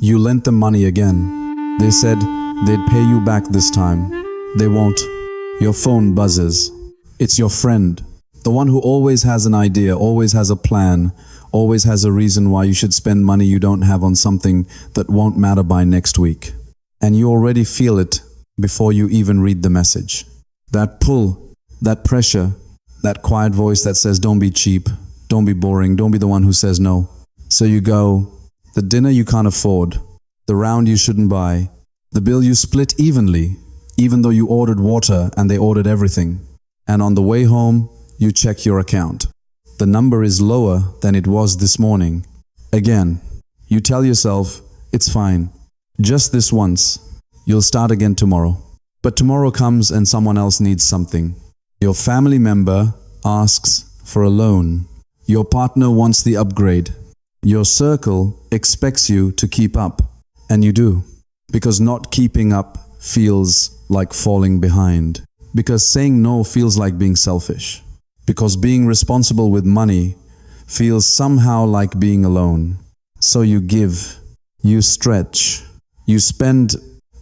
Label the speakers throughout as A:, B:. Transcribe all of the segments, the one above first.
A: You lent them money again. They said they'd pay you back this time. They won't. Your phone buzzes. It's your friend. The one who always has an idea, always has a plan, always has a reason why you should spend money you don't have on something that won't matter by next week. And you already feel it before you even read the message. That pull, that pressure, that quiet voice that says don't be cheap, don't be boring, don't be the one who says no. So you go, the dinner you can't afford, the round you shouldn't buy, the bill you split evenly, even though you ordered water and they ordered everything. And on the way home, you check your account. The number is lower than it was this morning. Again, you tell yourself, it's fine. Just this once. You'll start again tomorrow. But tomorrow comes and someone else needs something. Your family member asks for a loan. Your partner wants the upgrade. Your circle expects you to keep up. And you do. Because not keeping up feels like falling behind. Because saying no feels like being selfish. Because being responsible with money feels somehow like being alone. So you give, you stretch, you spend,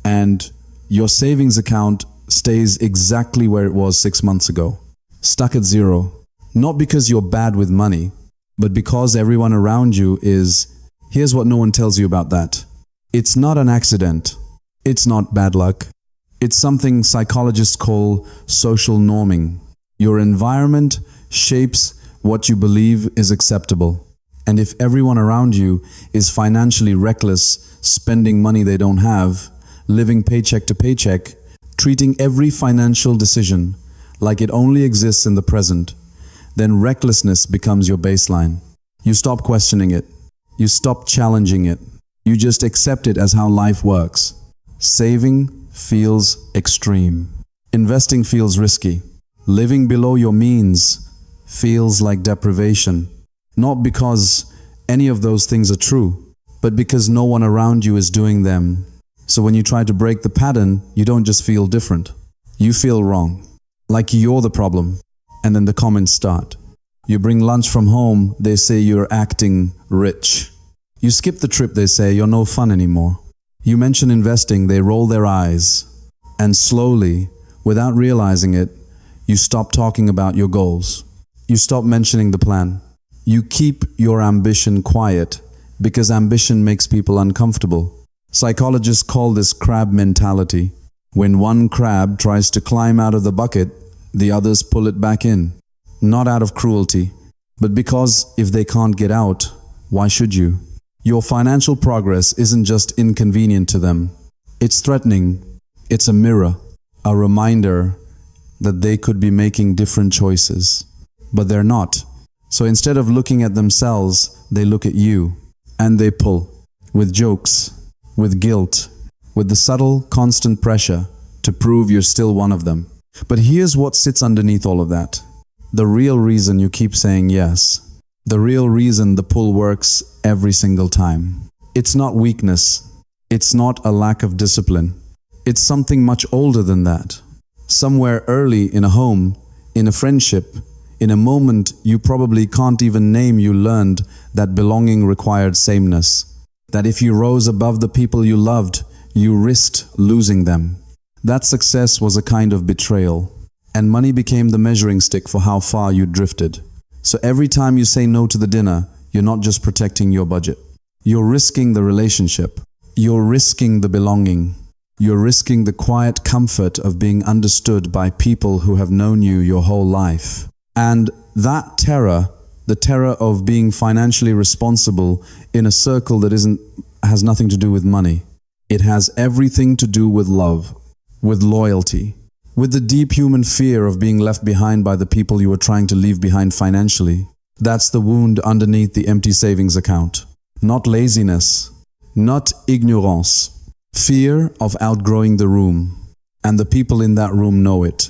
A: and your savings account stays exactly where it was 6 months ago. Stuck at zero. Not because you're bad with money, but because everyone around you is, here's what no one tells you about that. It's not an accident. It's not bad luck. It's something psychologists call social norming. Your environment shapes what you believe is acceptable. And if everyone around you is financially reckless, spending money they don't have, living paycheck to paycheck, treating every financial decision like it only exists in the present, then recklessness becomes your baseline. You stop questioning it. You stop challenging it. You just accept it as how life works. Saving feels extreme. Investing feels risky. Living below your means feels like deprivation. Not because any of those things are true, but because no one around you is doing them. So when you try to break the pattern, you don't just feel different. You feel wrong. Like you're the problem. And then the comments start. You bring lunch from home, they say you're acting rich. You skip the trip, they say you're no fun anymore. You mention investing, they roll their eyes. And slowly, without realizing it, you stop talking about your goals. You stop mentioning the plan. You keep your ambition quiet because ambition makes people uncomfortable. Psychologists call this crab mentality. When one crab tries to climb out of the bucket, the others pull it back in. Not out of cruelty, but because if they can't get out, why should you? Your financial progress isn't just inconvenient to them. It's threatening. It's a mirror, a reminder that they could be making different choices. But they're not. So instead of looking at themselves, they look at you. And they pull. With jokes, with guilt, with the subtle, constant pressure to prove you're still one of them. But here's what sits underneath all of that. The real reason you keep saying yes. The real reason the pull works every single time. It's not weakness. It's not a lack of discipline. It's something much older than that. Somewhere early in a home, in a friendship, in a moment you probably can't even name, you learned that belonging required sameness. That if you rose above the people you loved, you risked losing them. That success was a kind of betrayal. And money became the measuring stick for how far you drifted. So every time you say no to the dinner, you're not just protecting your budget. You're risking the relationship. You're risking the belonging. You're risking the quiet comfort of being understood by people who have known you your whole life. And that terror, the terror of being financially responsible in a circle that has nothing to do with money. It has everything to do with love, with loyalty, with the deep human fear of being left behind by the people you were trying to leave behind financially. That's the wound underneath the empty savings account. Not laziness, not ignorance. Fear of outgrowing the room, and the people in that room know it.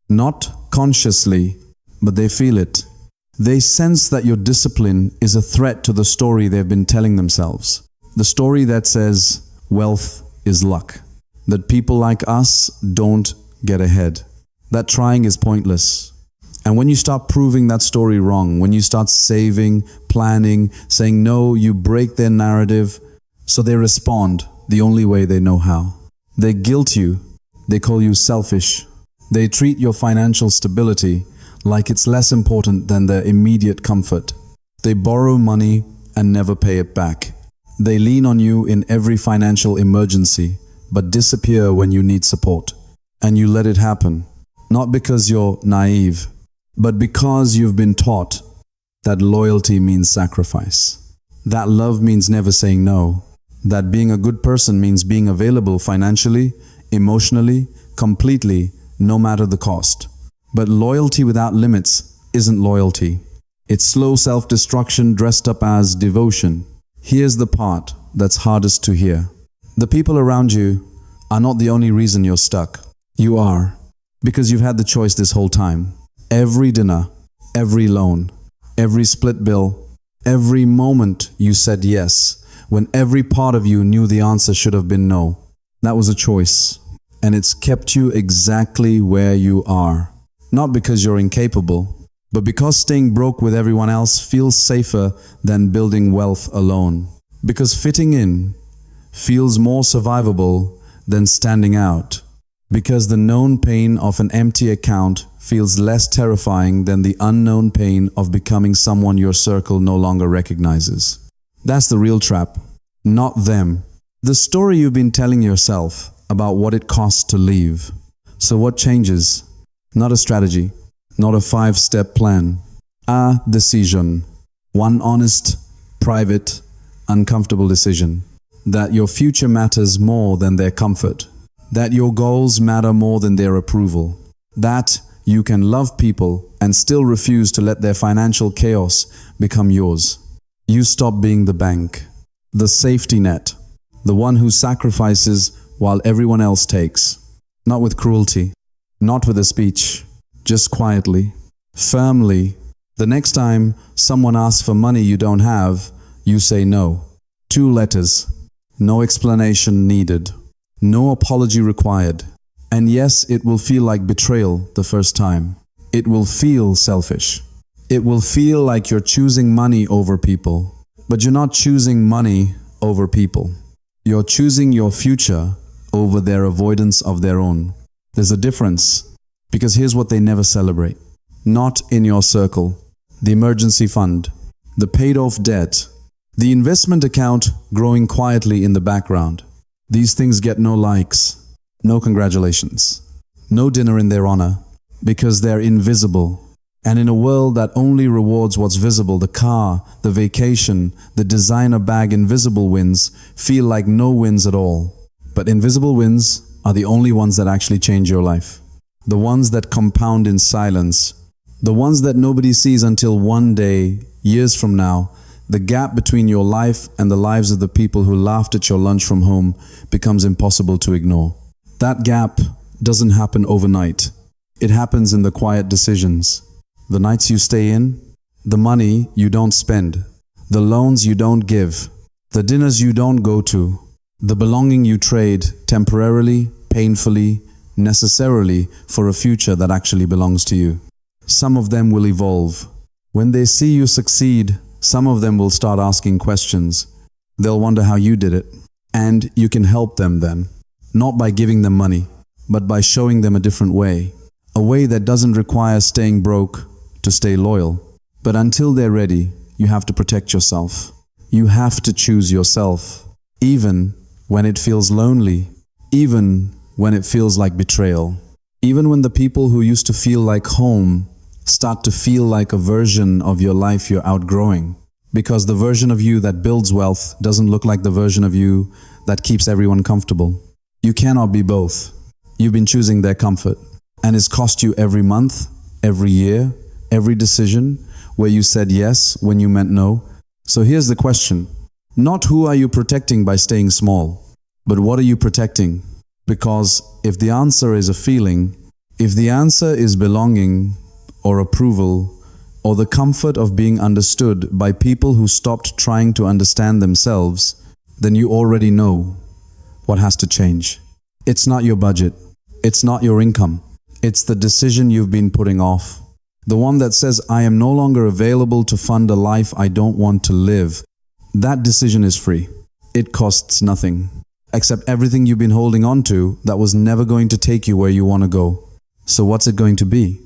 A: Not consciously, but they feel it. They sense that your discipline is a threat to the story they've been telling themselves. The story that says wealth is luck. That people like us don't get ahead. That trying is pointless. And when you start proving that story wrong, when you start saving, planning, saying no, you break their narrative, So they respond the only way they know how. They guilt you. They call you selfish. They treat your financial stability like it's less important than their immediate comfort. They borrow money and never pay it back. They lean on you in every financial emergency, but disappear when you need support. And you let it happen, not because you're naive, but because you've been taught that loyalty means sacrifice. That love means never saying no. That being a good person means being available financially, emotionally, completely, no matter the cost. But loyalty without limits isn't loyalty. It's slow self-destruction dressed up as devotion. Here's the part that's hardest to hear. The people around you are not the only reason you're stuck. You are, because you've had the choice this whole time. Every dinner, every loan, every split bill, every moment you said yes, when every part of you knew the answer should have been no. That was a choice, and it's kept you exactly where you are. Not because you're incapable, but because staying broke with everyone else feels safer than building wealth alone. Because fitting in feels more survivable than standing out. Because the known pain of an empty account feels less terrifying than the unknown pain of becoming someone your circle no longer recognizes. That's the real trap, not them. The story you've been telling yourself about what it costs to leave. So what changes? Not a strategy, not a 5-step plan. A decision. One honest, private, uncomfortable decision. That your future matters more than their comfort. That your goals matter more than their approval. That you can love people and still refuse to let their financial chaos become yours. You stop being the bank, the safety net, the one who sacrifices while everyone else takes. Not with cruelty, not with a speech, just quietly, firmly. The next time someone asks for money you don't have, you say no. 2 letters, no explanation needed, no apology required. And yes, it will feel like betrayal the first time. It will feel selfish. It will feel like you're choosing money over people. But you're not choosing money over people. You're choosing your future over their avoidance of their own. There's a difference, because here's what they never celebrate. Not in your circle. The emergency fund, the paid-off debt, the investment account growing quietly in the background. These things get no likes, no congratulations, no dinner in their honor, because they're invisible. And in a world that only rewards what's visible, the car, the vacation, the designer bag, invisible wins feel like no wins at all. But invisible wins are the only ones that actually change your life. The ones that compound in silence. The ones that nobody sees until one day, years from now, the gap between your life and the lives of the people who laughed at your lunch from home becomes impossible to ignore. That gap doesn't happen overnight. It happens in the quiet decisions. The nights you stay in, the money you don't spend, the loans you don't give, the dinners you don't go to, the belonging you trade temporarily, painfully, necessarily for a future that actually belongs to you. Some of them will evolve. When they see you succeed, some of them will start asking questions. They'll wonder how you did it. And you can help them then, not by giving them money, but by showing them a different way. A way that doesn't require staying broke to stay loyal. But until they're ready, you have to protect yourself. You have to choose yourself, even when it feels lonely, even when it feels like betrayal, even when the people who used to feel like home start to feel like a version of your life you're outgrowing. Because the version of you that builds wealth doesn't look like the version of you that keeps everyone comfortable. You cannot be both. You've been choosing their comfort, and it's cost you every month, every year, every decision where you said yes when you meant no. So here's the question. Not who are you protecting by staying small, but what are you protecting? Because if the answer is a feeling, if the answer is belonging or approval or the comfort of being understood by people who stopped trying to understand themselves, then you already know what has to change. It's not your budget. It's not your income. It's the decision you've been putting off. The one that says, I am no longer available to fund a life I don't want to live. That decision is free. It costs nothing, except everything you've been holding on to that was never going to take you where you want to go. So what's it going to be?